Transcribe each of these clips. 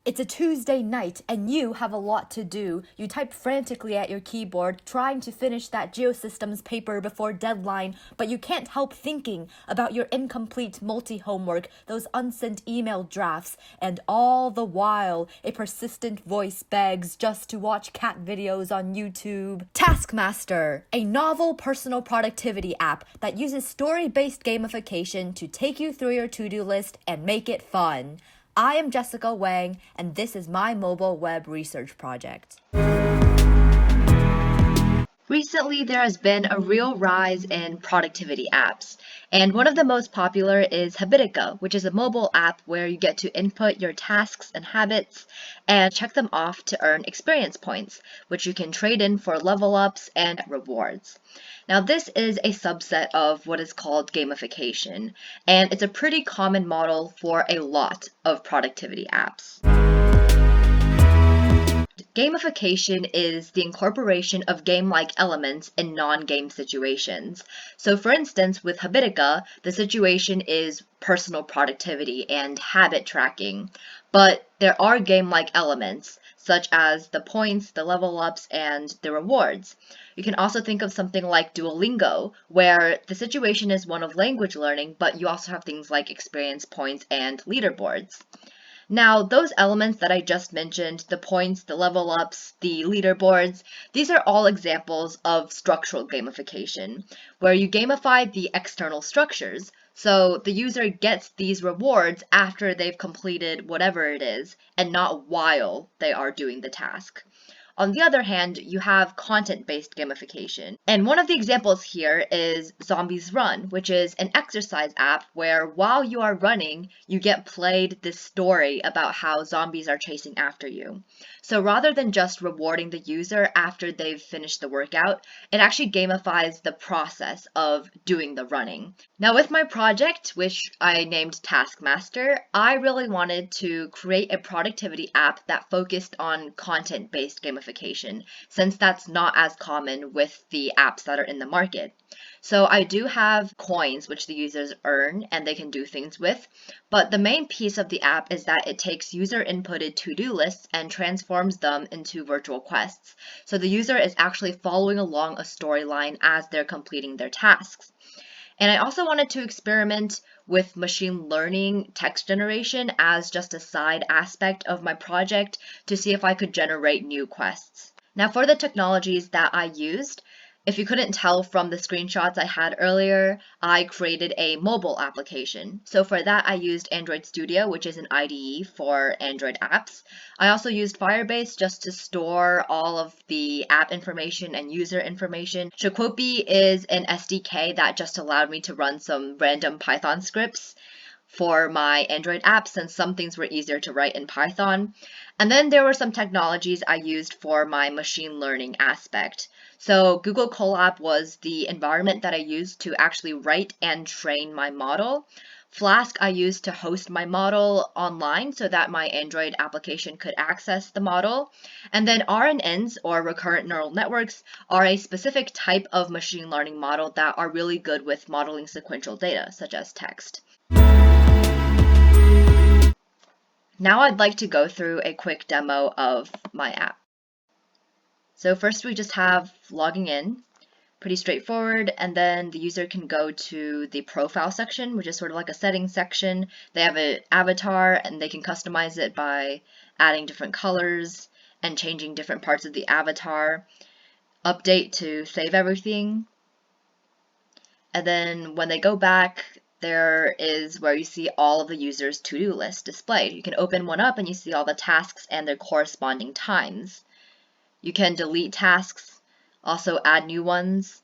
It's a Tuesday night and you have a lot to do. You type frantically at your keyboard, trying to finish that Geosystems paper before deadline, but you can't help thinking about your incomplete multi-homework, those unsent email drafts, and all the while, a persistent voice begs just to watch cat videos on YouTube. Taskmaster, a novel personal productivity app that uses story-based gamification to take you through your to-do list and make it fun. I am Jessica Wang, and this is my mobile web research project. Recently, there has been a real rise in productivity apps, and one of the most popular is Habitica, which is a mobile app where you get to input your tasks and habits and check them off to earn experience points, which you can trade in for level ups and rewards. Now, this is a subset of what is called gamification, and it's a pretty common model for a lot of productivity apps. Gamification is the incorporation of game-like elements in non-game situations. So for instance, with Habitica, the situation is personal productivity and habit tracking, but there are game-like elements such as the points, the level ups, and the rewards. You can also think of something like Duolingo, where the situation is one of language learning, but you also have things like experience points and leaderboards. Now, those elements that I just mentioned, the points, the level ups, the leaderboards, these are all examples of structural gamification, where you gamify the external structures. So the user gets these rewards after they've completed whatever it is, and not while they are doing the task. On the other hand, you have content-based gamification. And one of the examples here is Zombies Run, which is an exercise app where while you are running, you get played this story about how zombies are chasing after you. So rather than just rewarding the user after they've finished the workout, it actually gamifies the process of doing the running. Now with my project, which I named Taskmaster, I really wanted to create a productivity app that focused on content-based gamification, since that's not as common with the apps that are in the market. So I do have coins which the users earn and they can do things with, but the main piece of the app is that it takes user inputted to-do lists and transforms them into virtual quests. So the user is actually following along a storyline as they're completing their tasks. And I also wanted to experiment with machine learning text generation as just a side aspect of my project to see if I could generate new quests. Now for the technologies that I used, if you couldn't tell from the screenshots I had earlier, I created a mobile application. So for that, I used Android Studio, which is an IDE for Android apps. I also used Firebase just to store all of the app information and user information. Shakopy is an SDK that just allowed me to run some random Python scripts for my Android apps, since some things were easier to write in Python. And then there were some technologies I used for my machine learning aspect. So Google Colab was the environment that I used to actually write and train my model. Flask I used to host my model online so that my Android application could access the model. And then RNNs, or recurrent neural networks, are a specific type of machine learning model that are really good with modeling sequential data, such as text. Now I'd like to go through a quick demo of my app. So first we just have logging in, pretty straightforward, and then the user can go to the profile section, which is sort of like a settings section. They have an avatar and they can customize it by adding different colors and changing different parts of the avatar. Update to save everything. And then when they go back, there is where you see all of the user's to-do list displayed. You can open one up and you see all the tasks and their corresponding times. You can delete tasks, also add new ones.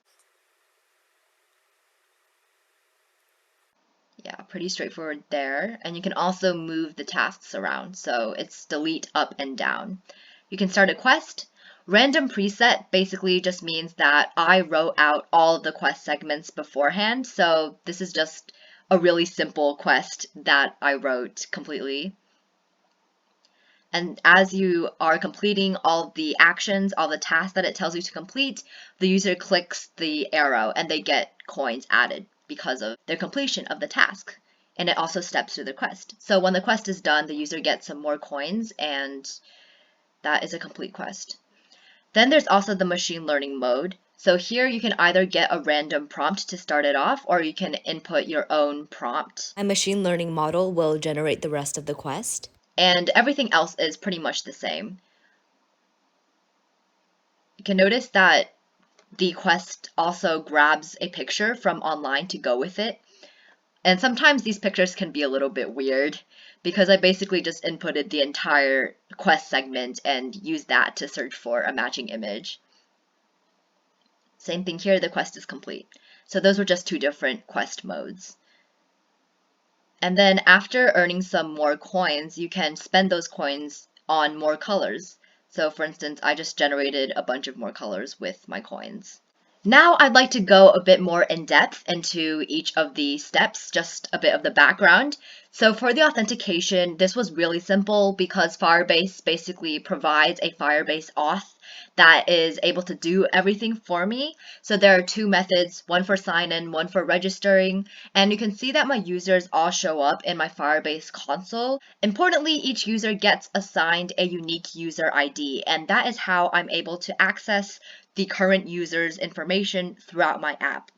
Yeah, pretty straightforward there. And you can also move the tasks around, so it's delete up and down. You can start a quest. Random preset basically just means that I wrote out all of the quest segments beforehand, so this is just a really simple quest that I wrote completely. And as you are completing all the actions, all the tasks that it tells you to complete, the user clicks the arrow and they get coins added because of their completion of the task. and it also steps through the quest. So when the quest is done, the user gets some more coins, and that is a complete quest. Then there's also the machine learning mode. So here you can either get a random prompt to start it off, or you can input your own prompt. My machine learning model will generate the rest of the quest. And everything else is pretty much the same. You can notice that the quest also grabs a picture from online to go with it. And sometimes these pictures can be a little bit weird because I basically just inputted the entire quest segment and used that to search for a matching image. Same thing here, the quest is complete. So those were just two different quest modes. And then after earning some more coins, you can spend those coins on more colors. So for instance, I just generated a bunch of more colors with my coins. Now I'd like to go a bit more in depth into each of the steps, just a bit of the background. So for the authentication, this was really simple because Firebase basically provides a Firebase auth that is able to do everything for me. So there are two methods, one for sign-in, one for registering, and you can see that my users all show up in my Firebase console. Importantly, each user gets assigned a unique user ID, and that is how I'm able to access the current user's information throughout my app.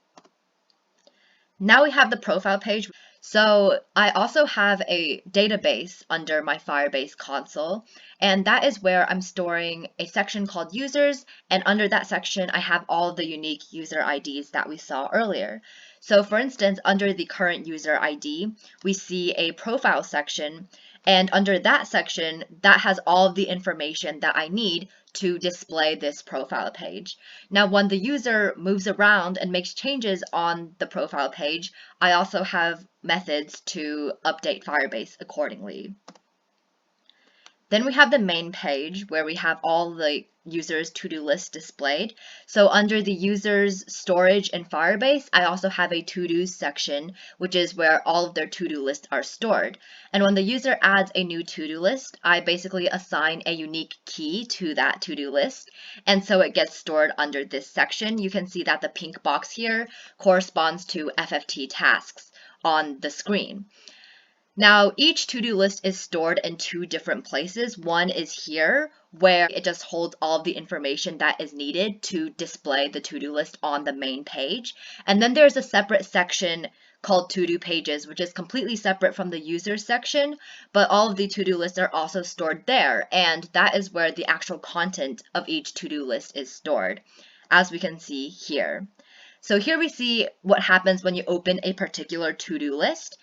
Now we have the profile page. So I also have a database under my Firebase console, and that is where I'm storing a section called users, and under that section I have all the unique user IDs that we saw earlier. So for instance, under the current user ID, we see a profile section, and under that section, that has all of the information that I need to display this profile page. Now, when the user moves around and makes changes on the profile page, I also have methods to update Firebase accordingly. Then we have the main page where we have all the users' to-do list displayed. So under the users storage in Firebase, I also have a to-dos section, which is where all of their to-do lists are stored. And when the user adds a new to-do list, I basically assign a unique key to that to-do list. And so it gets stored under this section. You can see that the pink box here corresponds to FFT tasks on the screen. Now, each to-do list is stored in two different places. One is here, where it just holds all of the information that is needed to display the to-do list on the main page. And then there's a separate section called to-do pages, which is completely separate from the user section, but all of the to-do lists are also stored there, and that is where the actual content of each to-do list is stored, as we can see here. So here we see what happens when you open a particular to-do list.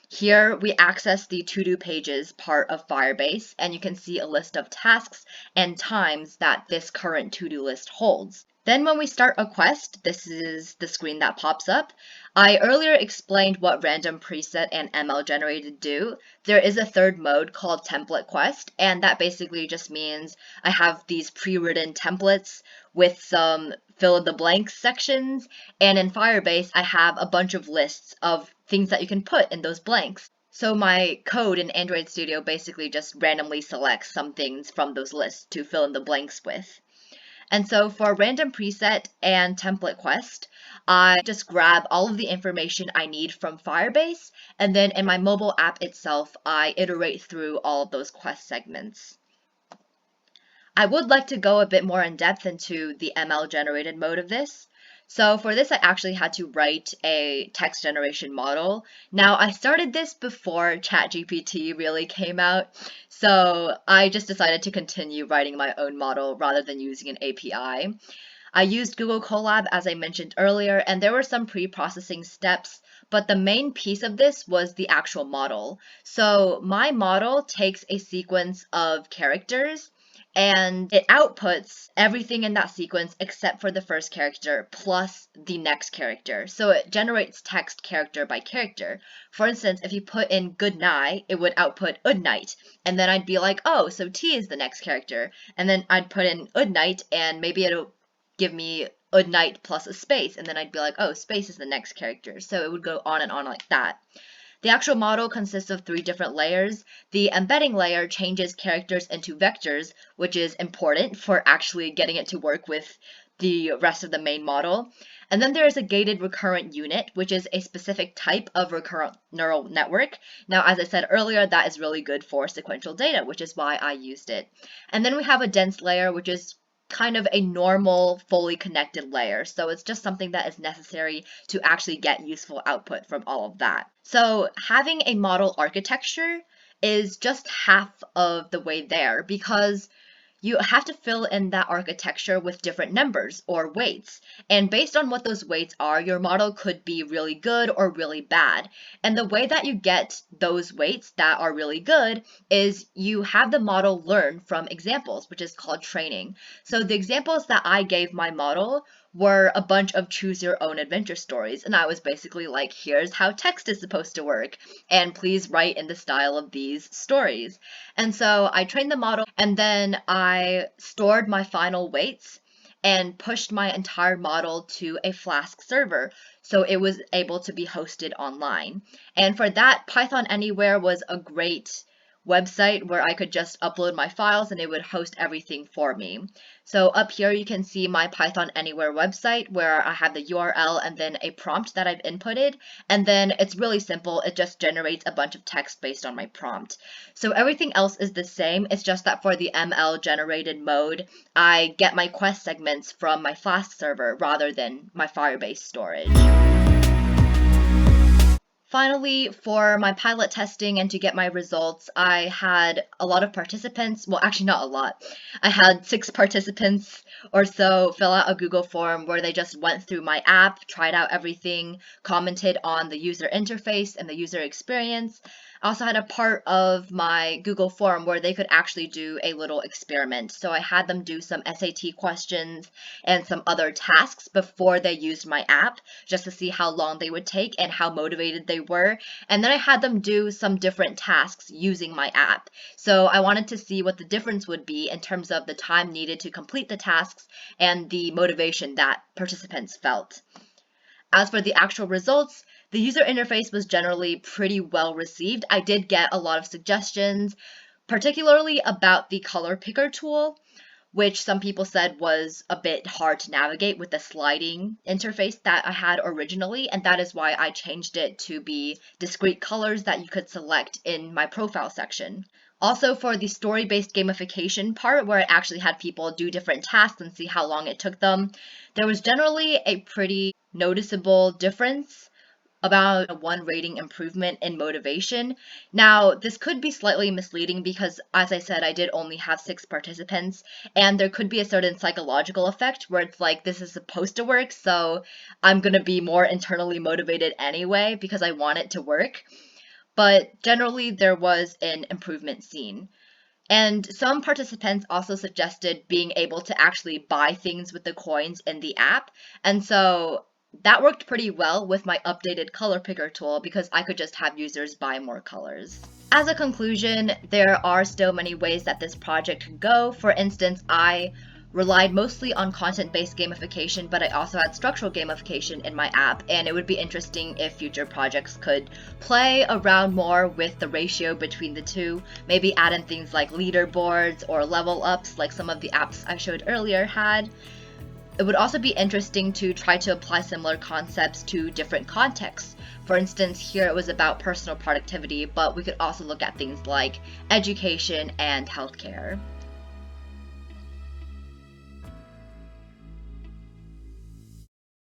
Here we access the to-do pages part of Firebase, and you can see a list of tasks and times that this current to-do list holds. Then when we start a quest, this is the screen that pops up. I earlier explained what random preset and ML generated do. There is a third mode called template quest, and that basically just means I have these pre-written templates with some fill in the blanks sections, and in Firebase I have a bunch of lists of things that you can put in those blanks. So my code in Android Studio basically just randomly selects some things from those lists to fill in the blanks with. And so for random preset and template quest, I just grab all of the information I need from Firebase, and then in my mobile app itself, I iterate through all of those quest segments. I would like to go a bit more in depth into the ML generated mode of this. So for this, I actually had to write a text generation model. Now, I started this before ChatGPT really came out, so I just decided to continue writing my own model rather than using an API. I used Google Colab, as I mentioned earlier, and there were some pre-processing steps, but the main piece of this was the actual model. So my model takes a sequence of characters, and it outputs everything in that sequence except for the first character plus the next character. So it generates text character by character. For instance, if you put in good night, it would output good night. And then I'd be like, oh, so T is the next character. And then I'd put in good night, and maybe it'll give me good night plus a space. And then I'd be like, oh, space is the next character. So it would go on and on like that. The actual model consists of 3 different layers. The embedding layer changes characters into vectors, which is important for actually getting it to work with the rest of the main model. And then there is a gated recurrent unit, which is a specific type of recurrent neural network. Now, as I said earlier, that is really good for sequential data, which is why I used it. And then we have a dense layer, which is kind of a normal, fully connected layer. So it's just something that is necessary to actually get useful output from all of that. So having a model architecture is just half of the way there, because you have to fill in that architecture with different numbers or weights. And based on what those weights are, your model could be really good or really bad. And the way that you get those weights that are really good is you have the model learn from examples, which is called training. So the examples that I gave my model were a bunch of choose your own adventure stories. And I was basically like, here's how text is supposed to work. And please write in the style of these stories. And so I trained the model, and then I stored my final weights and pushed my entire model to a Flask server, so it was able to be hosted online. And for that, Python Anywhere was a great website where I could just upload my files and it would host everything for me. So up here you can see my Python Anywhere website where I have the URL and then a prompt that I've inputted, and then it's really simple. It just generates a bunch of text based on my prompt. So everything else is the same. It's just that for the ML generated mode, I get my quest segments from my Flask server rather than my Firebase storage. Finally, for my pilot testing and to get my results, I had a lot of participants. Well, actually not a lot. I had 6 participants or so fill out a Google form where they just went through my app, tried out everything, commented on the user interface and the user experience. I also had a part of my Google form where they could actually do a little experiment. So I had them do some SAT questions and some other tasks before they used my app, just to see how long they would take and how motivated they were. And then I had them do some different tasks using my app. So I wanted to see what the difference would be in terms of the time needed to complete the tasks and the motivation that participants felt. As for the actual results, the user interface was generally pretty well received. I did get a lot of suggestions, particularly about the color picker tool, which some people said was a bit hard to navigate with the sliding interface that I had originally, and that is why I changed it to be discrete colors that you could select in my profile section. Also, for the story-based gamification part, where I actually had people do different tasks and see how long it took them, there was generally a pretty noticeable difference, about a 1 rating improvement in motivation. Now, this could be slightly misleading because, as I said, I did only have 6 participants, and there could be a certain psychological effect where it's like, this is supposed to work, so I'm going to be more internally motivated anyway because I want it to work. But generally, there was an improvement seen. And some participants also suggested being able to actually buy things with the coins in the app, and so that worked pretty well with my updated color picker tool because I could just have users buy more colors. As a conclusion, there are still many ways that this project could go. For instance, I relied mostly on content-based gamification, but I also had structural gamification in my app, and it would be interesting if future projects could play around more with the ratio between the two, maybe add in things like leaderboards or level ups like some of the apps I showed earlier had. It would also be interesting to try to apply similar concepts to different contexts. For instance, here it was about personal productivity, but we could also look at things like education and healthcare.